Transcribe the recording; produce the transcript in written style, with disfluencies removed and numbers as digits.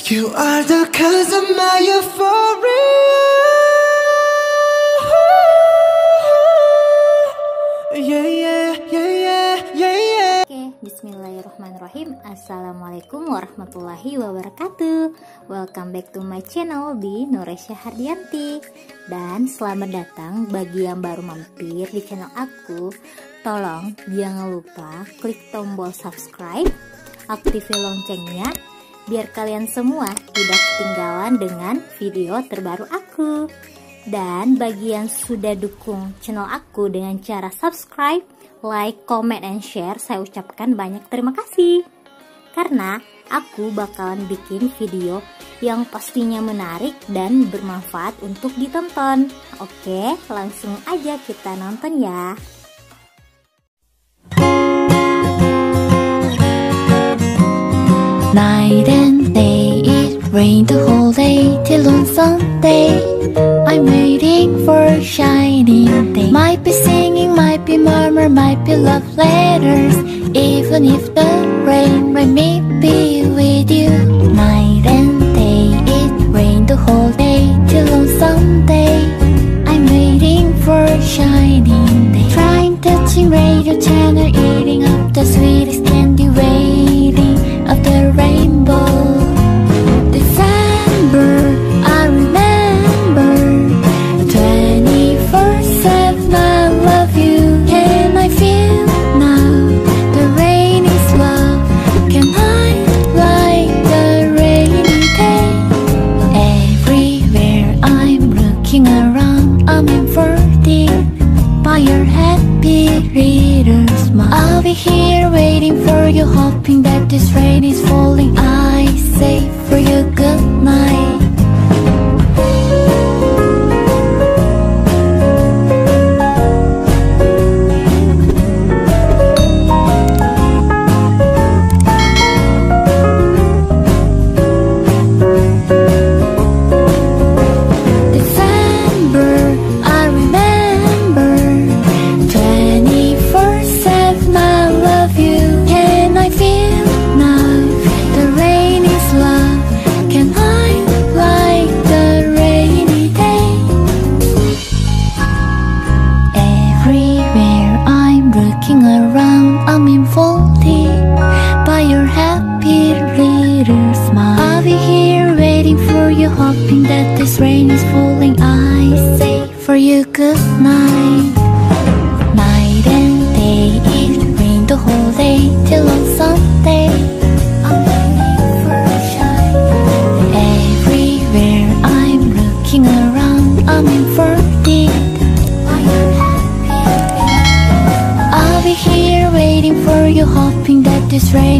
You are the cause of my euphoria. Yeah, yeah, yeah, yeah, yeah, yeah. Oke, bismillahirrahmanirrahim. Assalamualaikum warahmatullahi wabarakatuh. Welcome back to my channel di Indonesia Hardiyanti. Dan selamat datang bagi yang baru mampir di channel aku. Tolong jangan lupa klik tombol subscribe, aktifin loncengnya, biar kalian semua tidak ketinggalan dengan video terbaru aku. Dan bagi yang sudah dukung channel aku dengan cara subscribe, like, comment, and share, saya ucapkan banyak terima kasih. Karena aku bakalan bikin video yang pastinya menarik dan bermanfaat untuk ditonton. Oke, langsung aja kita nonton ya. Night and day, it rained the whole day till on Sunday. I'm waiting for a shining day. Might be singing, might be murmur, might be love letters. Even if the rain might me be with you. Night and day, it rained the whole day till on Sunday. I'm waiting for a shining day. Trying touching radio channel, eating up the sweetest candy, waiting of the rainbow. December, I remember 24/7 I love you. Can I feel now the rain is love? Can I like the rainy day? Everywhere I'm looking around, I'm inverted by your happy reader smile. I'll be here waiting for you, hoping that this rain is falling. I say for you good night. Hoping that this rain is falling, I say for you good night. Night and day, it rained the whole day till on Sunday. I'm waiting for a shine. Everywhere I'm looking around, I'm inverted. I'll be here waiting for you, hoping that this rain